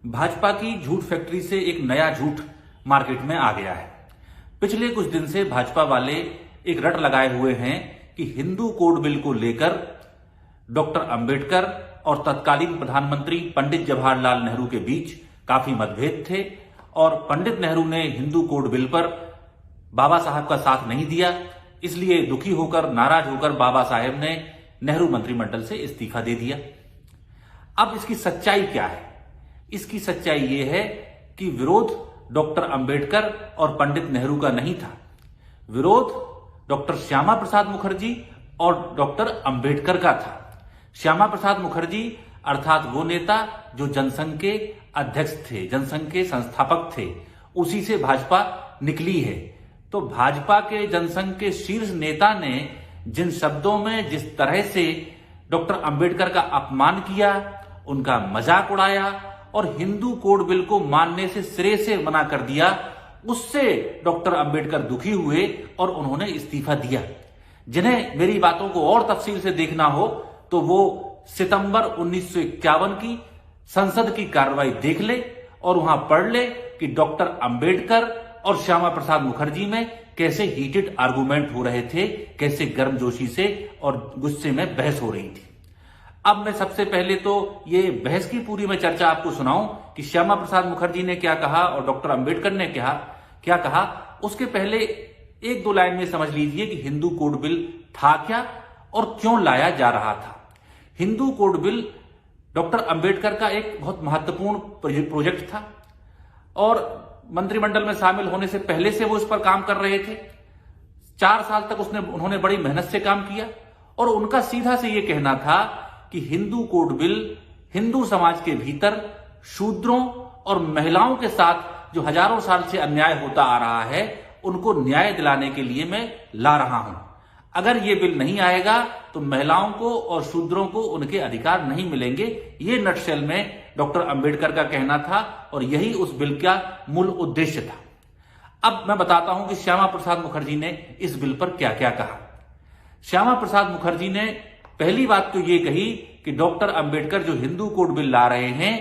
भाजपा की झूठ फैक्ट्री से एक नया झूठ मार्केट में आ गया है। पिछले कुछ दिन से भाजपा वाले एक रट लगाए हुए हैं कि हिंदू कोड बिल को लेकर डॉक्टर अंबेडकर और तत्कालीन प्रधानमंत्री पंडित जवाहरलाल नेहरू के बीच काफी मतभेद थे और पंडित नेहरू ने हिंदू कोड बिल पर बाबा साहब का साथ नहीं दिया, इसलिए दुखी होकर, नाराज होकर बाबा साहब ने नेहरू मंत्रिमंडल से इस्तीफा दे दिया। अब इसकी सच्चाई क्या है? इसकी सच्चाई यह है कि विरोध डॉक्टर अंबेडकर और पंडित नेहरू का नहीं था, विरोध डॉक्टर श्यामा प्रसाद मुखर्जी और डॉक्टर अंबेडकर का था। श्यामा प्रसाद मुखर्जी अर्थात वो नेता जो जनसंघ के अध्यक्ष थे, जनसंघ के संस्थापक थे, उसी से भाजपा निकली है। तो भाजपा के जनसंघ के शीर्ष नेता ने जिन शब्दों में, जिस तरह से डॉक्टर अंबेडकर का अपमान किया, उनका मजाक उड़ाया और हिंदू कोड बिल को मानने से सिरे से मना कर दिया, उससे डॉक्टर अंबेडकर दुखी हुए और उन्होंने इस्तीफा दिया। जिन्हें मेरी बातों को और तफसील से देखना हो तो वो सितंबर 1951 की संसद की कार्रवाई देख ले और वहां पढ़ ले कि डॉक्टर अंबेडकर और श्यामा प्रसाद मुखर्जी में कैसे हीटेड आर्गुमेंट हो रहे थे, कैसे गर्मजोशी से और गुस्से में बहस हो रही थी। अब मैं सबसे पहले तो ये बहस की पूरी मैं चर्चा आपको सुनाऊं कि श्यामा प्रसाद मुखर्जी ने क्या कहा और डॉक्टर अंबेडकर ने क्या कहा। उसके पहले एक दो लाइन में समझ लीजिए कि हिंदू कोड बिल था क्या और क्यों लाया जा रहा था। Hindu code bill doctor Ambedkar का एक बहुत महत्वपूर्ण प्रोजेक्ट था और मंत्रिमंडल में शामिल होने से पहले से वो इस पर काम कर रहे थे। 4 साल तक उन्होंने बड़ी मेहनत से काम किया और उनका सीधा से ये कहना था कि हिंदू कोड बिल हिंदू समाज के भीतर शूद्रों और महिलाओं के साथ जो हजारों साल से अन्याय होता आ रहा है, उनको न्याय दिलाने के लिए मैं ला रहा हूं। अगर ये बिल नहीं आएगा तो महिलाओं को और शूद्रों को उनके अधिकार नहीं मिलेंगे। ये नटशेल में डॉक्टर अंबेडकर का कहना था और यही उस बिल का मूल उद्देश्य था। अब मैं बताता हूं कि श्यामा प्रसाद मुखर्जी ने इस बिल पर क्या क्या कहा। श्यामा प्रसाद मुखर्जी ने पहली बात तो ये कही कि डॉक्टर अंबेडकर जो हिंदू कोड बिल ला रहे हैं,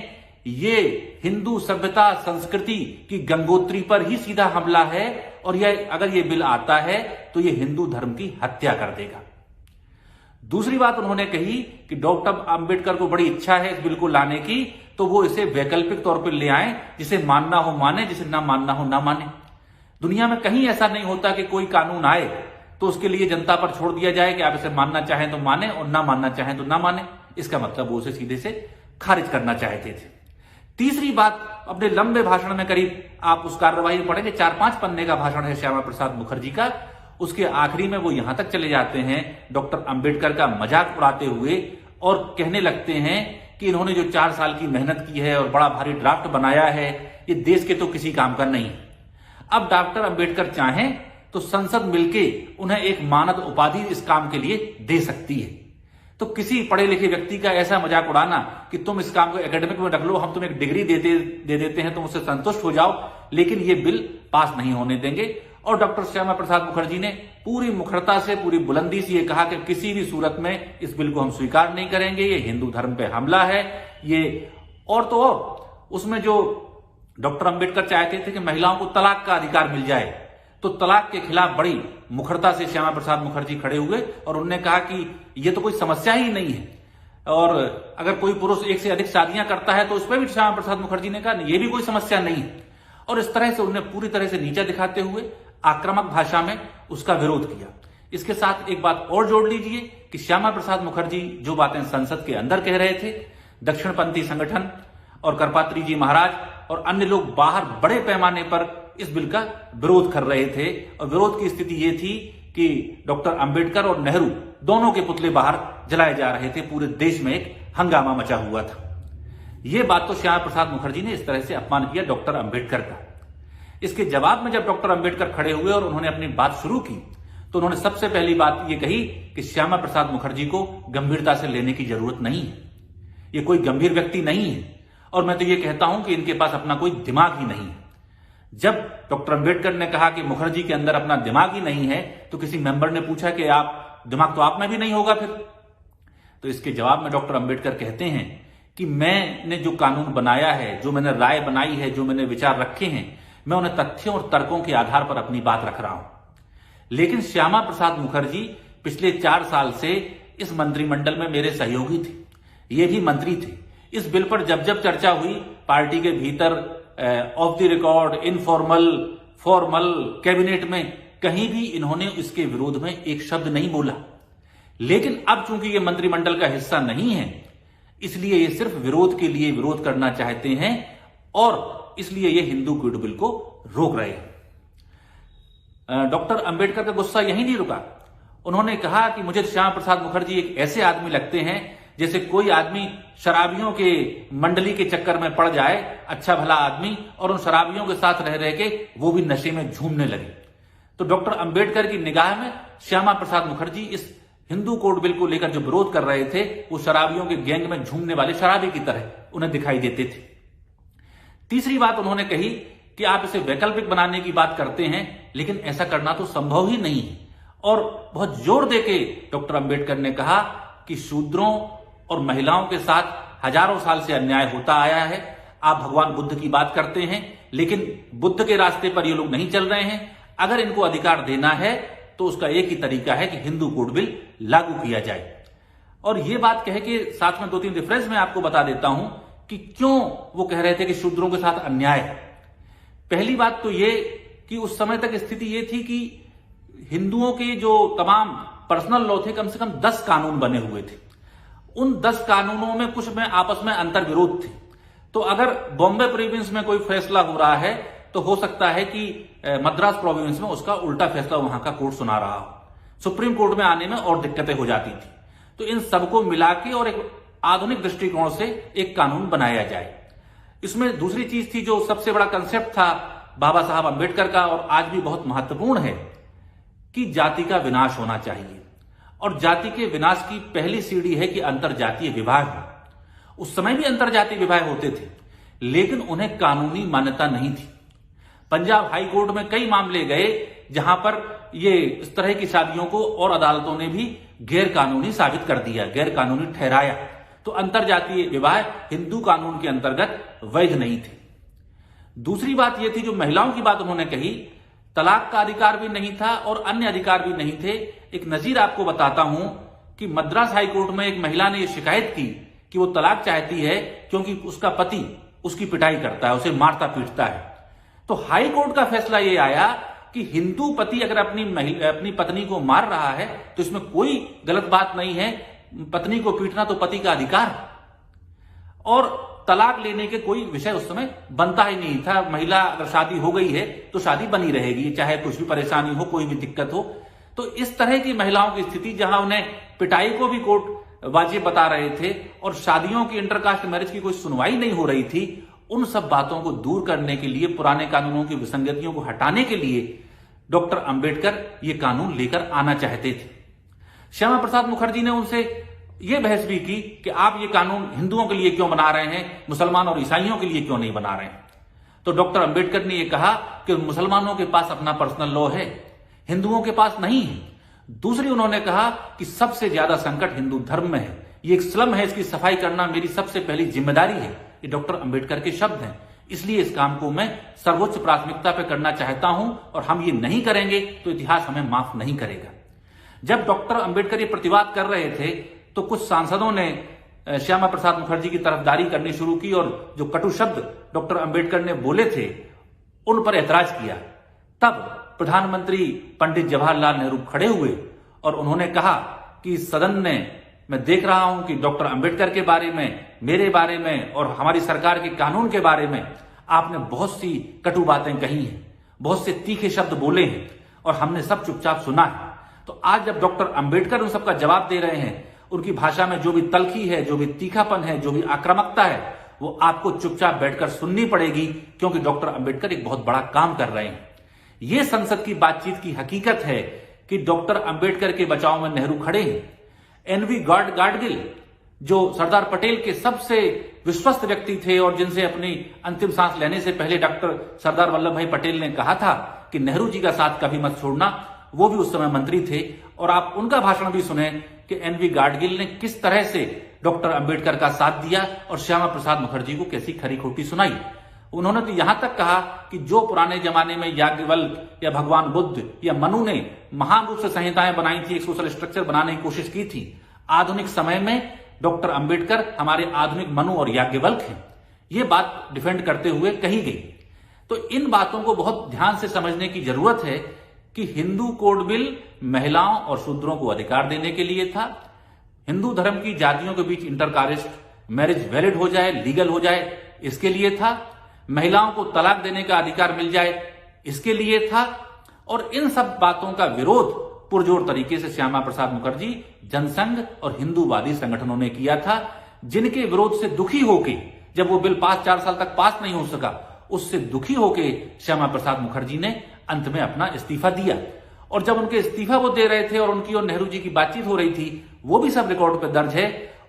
ये हिंदू सभ्यता संस्कृति की गंगोत्री पर ही सीधा हमला है और अगर ये बिल आता है तो ये हिंदू धर्म की हत्या कर देगा। दूसरी बात उन्होंने कही कि डॉक्टर अंबेडकर को बड़ी इच्छा है इस बिल को लाने की, तो वो इसे वैकल्पिक तौर पर ले आए, जिसे मानना हो माने, जिसे ना मानना हो ना माने। दुनिया में कहीं ऐसा नहीं होता कि कोई कानून आए तो उसके लिए जनता पर छोड़ दिया जाए कि आप इसे मानना चाहें तो माने और ना मानना चाहें तो ना माने। इसका मतलब वो उसे सीधे से खारिज करना चाहते थे। तीसरी बात, अपने लंबे भाषण में, करीब आप उस कार्रवाई में पढ़ेंगे 4-5 पन्ने का भाषण है श्यामा प्रसाद मुखर्जी का, उसके आखिरी में वो यहां तक चले जाते हैं डॉक्टर अंबेडकर का मजाक उड़ाते हुए और कहने लगते हैं कि इन्होंने जो 4 साल की मेहनत की है और बड़ा भारी ड्राफ्ट बनाया है, ये देश के तो किसी काम का नहीं। अब डॉक्टर अंबेडकर चाहें तो संसद मिलके उन्हें एक मानद उपाधि इस काम के लिए दे सकती है। तो किसी पढ़े लिखे व्यक्ति का ऐसा मजाक उड़ाना कि तुम इस काम को एकेडमिक में रख लो, हम तुम्हें एक डिग्री दे देते हैं, तुम उससे संतुष्ट हो जाओ, लेकिन ये बिल पास नहीं होने देंगे। और डॉक्टर श्यामा प्रसाद मुखर्जी ने पूरी मुखरता से, पूरी बुलंदी से ये कहा कि किसी भी सूरत में इस बिल को हम स्वीकार नहीं करेंगे, ये हिंदू धर्म पे हमला है। ये और तो और उसमें जो डॉक्टर अंबेडकर चाहते थे कि महिलाओं को तलाक का अधिकार मिल जाए, तो तलाक के खिलाफ बड़ी मुखरता से श्यामा प्रसाद मुखर्जी खड़े हुए और उन्होंने कहा कि यह तो कोई समस्या ही नहीं है और अगर कोई पुरुष एक से अधिक शादियां करता है तो उस पर भी श्यामा प्रसाद मुखर्जी ने कहा यह भी कोई समस्या नहीं है। और इस तरह से उन्होंने पूरी तरह से नीचा दिखाते हुए आक्रामक भाषा में उसका विरोध किया। इसके साथ एक बात और जोड़ लीजिए कि श्यामा प्रसाद मुखर्जी जो बातें संसद के अंदर कह रहे थे, दक्षिणपंथी संगठन और करपात्री जी महाराज और अन्य लोग बाहर बड़े पैमाने पर इस बिल का विरोध कर रहे थे और विरोध की स्थिति यह थी कि डॉक्टर अंबेडकर और नेहरू दोनों के पुतले बाहर जलाए जा रहे थे। पूरे देश में एक हंगामा मचा हुआ था। यह बात तो श्यामा प्रसाद मुखर्जी ने इस तरह से अपमान किया डॉक्टर अंबेडकर का। इसके जवाब में जब डॉक्टर अंबेडकर खड़े हुए और उन्होंने अपनी बात शुरू की तो उन्होंने सबसे पहली बात यह कही कि श्यामा प्रसाद मुखर्जी को गंभीरता से लेने की जरूरत नहीं है, ये कोई गंभीर व्यक्ति नहीं है और मैं तो ये कहता हूं कि इनके पास अपना कोई दिमाग ही नहीं है। जब डॉक्टर अंबेडकर ने कहा कि मुखर्जी के अंदर अपना दिमाग ही नहीं है तो किसी मेंबर ने पूछा कि आप दिमाग तो आप में भी नहीं होगा फिर। तो इसके जवाब में डॉक्टर अंबेडकर कहते हैं कि मैंने जो कानून बनाया है, जो मैंने राय बनाई है, जो मैंने विचार रखे हैं, मैं उन्हें तथ्यों और तर्कों के आधार पर अपनी बात रख रहा हूं। लेकिन श्यामा प्रसाद मुखर्जी पिछले 4 साल से इस मंत्रिमंडल में मेरे सहयोगी थे, ये भी मंत्री थे। इस बिल पर जब जब चर्चा हुई पार्टी के भीतर, of the record, informal, formal, cabinet में, कहीं भी इन्होंने इसके विरोध में एक शब्द नहीं बोला। लेकिन अब चूंकि ये मंत्रिमंडल का हिस्सा नहीं है, इसलिए ये सिर्फ विरोध के लिए विरोध करना चाहते हैं और इसलिए ये हिंदू कोड बिल को रोक रहे हैं। डॉक्टर अंबेडकर का गुस्सा यहीं नहीं रुका। उन्होंने कहा कि मुझे श्यामा प्रसाद मुखर्जी एक ऐसे आदमी लगते हैं जैसे कोई आदमी शराबियों के मंडली के चक्कर में पड़ जाए, अच्छा भला आदमी, और उन शराबियों के साथ रह रह के वो भी नशे में झूमने लगे। तो डॉक्टर अंबेडकर की निगाह में श्यामा प्रसाद मुखर्जी इस हिंदू कोड बिल को लेकर जो विरोध कर रहे थे, वो शराबियों के गैंग में झूमने वाले शराबी की तरह उन्हें दिखाई देते थे। तीसरी बात उन्होंने कही कि आप इसे वैकल्पिक बनाने की बात करते हैं, लेकिन ऐसा करना तो संभव ही नहीं है। और बहुत जोर देके डॉक्टर अंबेडकर ने कहा कि शूद्रों और महिलाओं के साथ हजारों साल से अन्याय होता आया है। आप भगवान बुद्ध की बात करते हैं, लेकिन बुद्ध के रास्ते पर ये लोग नहीं चल रहे हैं। अगर इनको अधिकार देना है तो उसका एक ही तरीका है कि हिंदू कोड बिल लागू किया जाए। और ये बात कह के साथ में 2-3 रेफरेंस मैं आपको बता देता हूं कि क्यों वो कह रहे थे कि शूद्रों के साथ अन्याय है। पहली बात तो ये कि उस समय तक स्थिति ये थी कि हिंदुओं के जो तमाम पर्सनल लॉ थे, कम से कम 10 कानून बने हुए थे। उन 10 कानूनों में कुछ में आपस में अंतर विरोध थे। तो अगर बॉम्बे प्रोविंस में कोई फैसला हो रहा है तो हो सकता है कि मद्रास प्रोविंस में उसका उल्टा फैसला वहां का कोर्ट सुना रहा हो। सुप्रीम कोर्ट में आने में और दिक्कतें हो जाती थी। तो इन सबको मिला के और एक आधुनिक दृष्टिकोण से एक कानून बनाया जाए। इसमें दूसरी चीज थी, जो सबसे बड़ा कंसेप्ट था बाबा साहब अंबेडकर का और आज भी बहुत महत्वपूर्ण है, कि जाति का विनाश होना चाहिए। और जाति के विनाश की पहली सीढ़ी है कि अंतरजातीय विवाह हो। उस समय भी अंतरजातीय विवाह होते थे, लेकिन उन्हें कानूनी मान्यता नहीं थी। पंजाब हाई कोर्ट में कई मामले गए जहां पर ये इस तरह की शादियों को और अदालतों ने भी गैर कानूनी साबित कर दिया, गैर कानूनी ठहराया। तो अंतरजातीय विवाह हिंदू कानून के अंतर्गत वैध नहीं थे। दूसरी बात यह थी, जो महिलाओं की बात उन्होंने कही, तलाक का अधिकार भी नहीं था और अन्य अधिकार भी नहीं थे। एक नजीर आपको बताता हूं कि मद्रास हाई कोर्ट में एक महिला ने यह शिकायत की कि वो तलाक चाहती है क्योंकि उसका पति उसकी पिटाई करता है, उसे मारता पीटता है। तो हाई कोर्ट का फैसला यह आया कि हिंदू पति अगर अपनी पत्नी को मार रहा है तो इसमें कोई गलत बात नहीं है। पत्नी को पीटना तो पति का अधिकार है और तलाक लेने के कोई विषय उस समय बनता ही नहीं था। महिला अगर शादी हो गई है तो शादी बनी रहेगी, चाहे कुछ भी परेशानी हो, कोई भी दिक्कत हो। तो इस तरह की महिलाओं की स्थिति, जहां उन्हें पिटाई को भी कोर्ट वाजिब बता रहे थे और शादियों की इंटरकास्ट मैरिज की कोई सुनवाई नहीं हो रही थी, उन सब बातों को दूर करने के लिए, पुराने कानूनों की विसंगतियों को हटाने के लिए डॉक्टर अंबेडकर ये कानून लेकर आना चाहते थे। श्यामा प्रसाद मुखर्जी ने उनसे यह बहस भी की कि आप ये कानून हिंदुओं के लिए क्यों बना रहे हैं, मुसलमान और ईसाइयों के लिए क्यों नहीं बना रहे हैं। तो डॉक्टर अंबेडकर ने यह कहा कि मुसलमानों के पास अपना पर्सनल लॉ है, हिंदुओं के पास नहीं है। दूसरी उन्होंने कहा कि सबसे ज्यादा संकट हिंदू धर्म में है, ये एक स्लम है, इसकी सफाई करना मेरी सबसे पहली जिम्मेदारी है। ये डॉक्टर अंबेडकर के शब्द हैं। इसलिए इस काम को मैं सर्वोच्च प्राथमिकता पर करना चाहता हूं और हम ये नहीं करेंगे तो इतिहास हमें माफ नहीं करेगा। जब डॉक्टर अंबेडकर ये प्रतिवाद कर रहे थे तो कुछ सांसदों ने श्यामा प्रसाद मुखर्जी की तरफदारी करनी शुरू की और जो कटु शब्द डॉक्टर अंबेडकर ने बोले थे उन पर ऐतराज किया। तब प्रधानमंत्री पंडित जवाहरलाल नेहरू खड़े हुए और उन्होंने कहा कि सदन ने, मैं देख रहा हूं कि डॉक्टर अंबेडकर के बारे में, मेरे बारे में और हमारी सरकार के कानून के बारे में आपने बहुत सी कटु बातें कही हैं, बहुत से तीखे शब्द बोले हैं और हमने सब चुपचाप सुना है। तो आज जब डॉक्टर अंबेडकर उन सबका जवाब दे रहे हैं, उनकी भाषा में जो भी तलखी है, जो भी तीखापन है, जो भी आक्रामकता है, वो आपको चुपचाप बैठकर सुननी पड़ेगी, क्योंकि डॉक्टर अंबेडकर एक बहुत बड़ा काम कर रहे हैं। ये संसद की बातचीत की हकीकत है कि डॉक्टर अंबेडकर के बचाव में नेहरू खड़े हैं। एनवी गाडगिल, जो सरदार पटेल के सबसे विश्वस्त व्यक्ति थे और जिनसे अपनी अंतिम सांस लेने से पहले डॉक्टर सरदार वल्लभ भाई पटेल ने कहा था कि नेहरू जी का साथ कभी मत छोड़ना, वो भी उस समय मंत्री थे। और आप उनका भाषण भी सुने कि एनवी गाडगिल ने किस तरह से डॉक्टर अंबेडकर का साथ दिया और श्यामा प्रसाद मुखर्जी को कैसी खरी खोटी सुनाई। उन्होंने तो यहां तक कहा कि जो पुराने जमाने में याज्ञवल्क्य या भगवान बुद्ध या मनु ने महान रूप से संहिताएं बनाई थी, एक सोशल स्ट्रक्चर बनाने की कोशिश की थी, आधुनिक समय में डॉक्टर अंबेडकर हमारे आधुनिक मनु और याज्ञवल्क्य हैं। ये बात डिफेंड करते हुए कही गई। तो इन बातों को बहुत ध्यान से समझने की जरूरत है कि हिंदू कोड बिल महिलाओं और शूद्रों को अधिकार देने के लिए था। हिंदू धर्म की जातियों के बीच इंटरकास्ट मैरिज वैलिड हो जाए, लीगल हो जाए, इसके लिए था। महिलाओं को तलाक देने का अधिकार मिल जाए, इसके लिए था। और इन सब बातों का विरोध पुरजोर तरीके से श्यामा प्रसाद मुखर्जी, जनसंघ और हिंदूवादी संगठनों ने किया था, जिनके विरोध से दुखी होके जब वो बिल 4 साल तक पास नहीं हो सका, उससे दुखी होके श्यामा प्रसाद मुखर्जी ने अंत में अपना इस्तीफा दिया। और जब उनके इस्तीफा वो दे रहे थे और उनकी और नेहरू जी की बातचीत हो रही थी, वो भी सब रिकॉर्ड पर दर्ज है।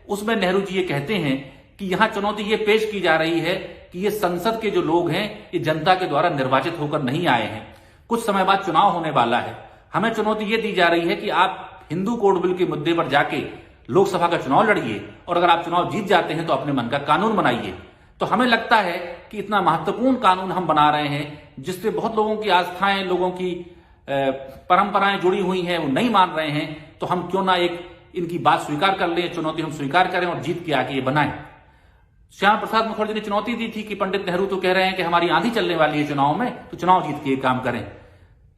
उसमें नेहरू जी ये कहते हैं कि यहां चुनौती ये पेश की जा रही है कि ये संसद के जो लोग हैं ये जनता के द्वारा निर्वाचित होकर नहीं आए हैं, कुछ समय बाद चुनाव होने वाला है। हमें चुनौती ये दी जा रही है कि आप हिंदू कोड बिल के मुद्दे पर जाके लोकसभा का चुनाव लड़िए और अगर आप चुनाव जीत जाते हैं तो अपने मन का कानून बनाइए। तो हमें लगता है कि इतना महत्वपूर्ण कानून हम बना रहे हैं जिससे बहुत लोगों की आस्थाएं, लोगों की परंपराएं जुड़ी हुई हैं, वो नहीं मान रहे हैं, तो हम क्यों ना एक इनकी बात स्वीकार कर लें, चुनौती हम स्वीकार करें और जीत के आके ये बनाएं। श्यामा प्रसाद मुखर्जी ने चुनौती दी थी कि पंडित नेहरू तो कह रहे हैं कि हमारी आंधी चलने वाली है चुनाव में, तो चुनाव जीत के काम करें।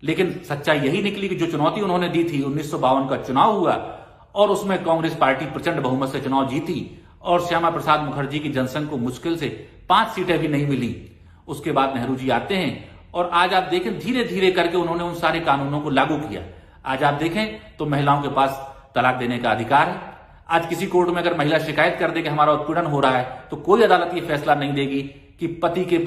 लेकिन सच्चाई यही निकली कि जो चुनौती उन्होंने दी थी, 1952 का चुनाव हुआ और उसमें कांग्रेस पार्टी प्रचंड बहुमत से चुनाव जीती और श्यामा प्रसाद मुखर्जी की जनसंघ को मुश्किल से 5 सीटें भी नहीं मिली। उसके बाद नेहरू जी आते हैं और आज आप देखें धीरे धीरे करके उन्होंने उन सारे कानूनों को लागू किया। आज आप देखें तो महिलाओं के पास तलाक देने का अधिकार है। आज किसी कोर्ट में अगर महिला शिकायत कर दे कि हमारा उत्पीड़न हो रहा है, तो कोई अदालत ये फैसला नहीं देगी कि पति के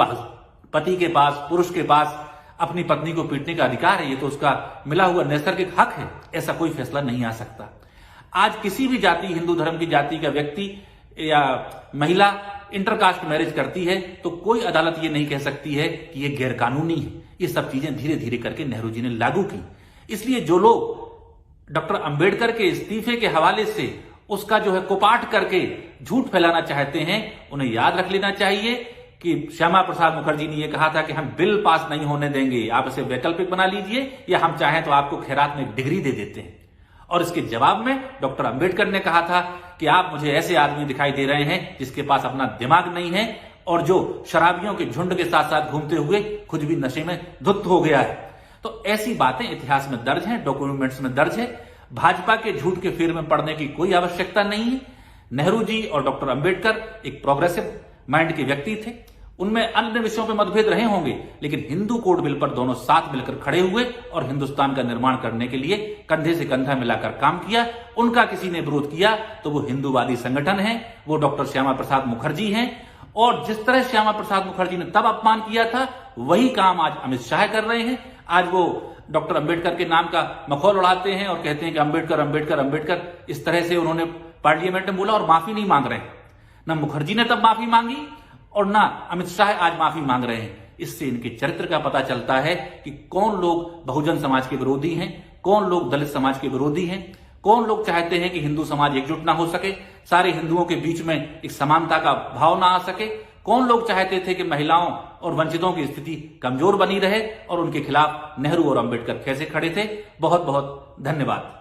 पास पुरुष के पास अपनी पत्नी को पीटने का अधिकार है, ये तो उसका मिला हुआ नैसर्गिक हक है। ऐसा कोई फैसला नहीं आ सकता। आज किसी भी जाति, हिंदू धर्म की जाति का व्यक्ति या महिला इंटरकास्ट मैरिज करती है तो कोई अदालत ये नहीं कह सकती है कि ये गैर कानूनी है। ये सब चीजें धीरे धीरे करके नेहरू जी ने लागू की। इसलिए जो लोग डॉक्टर अंबेडकर के इस्तीफे के हवाले से उसका जो है कुपाट करके झूठ फैलाना चाहते हैं, उन्हें याद रख लेना चाहिए कि श्यामा प्रसाद मुखर्जी ने यह कहा था कि हम बिल पास नहीं होने देंगे, आप इसे वैकल्पिक बना लीजिए या हम चाहें तो आपको खैरात में एक डिग्री दे देते हैं। और इसके जवाब में डॉक्टर अंबेडकर ने कहा था कि आप मुझे ऐसे आदमी दिखाई दे रहे हैं जिसके पास अपना दिमाग नहीं है और जो शराबियों के झुंड के साथ साथ घूमते हुए खुद भी नशे में धुत हो गया है। तो ऐसी बातें इतिहास में दर्ज हैं, डॉक्यूमेंट्स में दर्ज है। भाजपा के झूठ के फेर में पड़ने की कोई आवश्यकता नहीं है। नेहरू जी और डॉक्टर अंबेडकर एक प्रोग्रेसिव माइंड के व्यक्ति थे। उनमें अन्य विषयों पर मतभेद रहे होंगे, लेकिन हिंदू कोड बिल पर दोनों साथ मिलकर खड़े हुए और हिंदुस्तान का निर्माण करने के लिए कंधे से कंधा मिलाकर काम किया। उनका किसी ने विरोध किया तो वो हिंदूवादी संगठन है, वो डॉक्टर श्यामा प्रसाद मुखर्जी हैं। और जिस तरह श्यामा प्रसाद मुखर्जी ने तब अपमान किया था, वही काम आज अमित शाह कर रहे हैं। आज वो डॉक्टर अंबेडकर के नाम का मखौल उड़ाते हैं और कहते हैं कि अंबेडकर अंबेडकर अंबेडकर। इस तरह से उन्होंने पार्लियामेंट में बोला और माफी नहीं मांग रहे हैं। ना मुखर्जी ने तब माफी मांगी और ना अमित शाह आज माफी मांग रहे हैं। इससे इनके चरित्र का पता चलता है कि कौन लोग बहुजन समाज के विरोधी हैं, कौन लोग दलित समाज के विरोधी हैं, कौन लोग चाहते हैं कि हिंदू समाज एकजुट ना हो सके, सारे हिंदुओं के बीच में एक समानता का भाव ना आ सके, कौन लोग चाहते थे कि महिलाओं और वंचितों की स्थिति कमजोर बनी रहे और उनके खिलाफ नेहरू और अंबेडकर कैसे खड़े थे। बहुत बहुत धन्यवाद।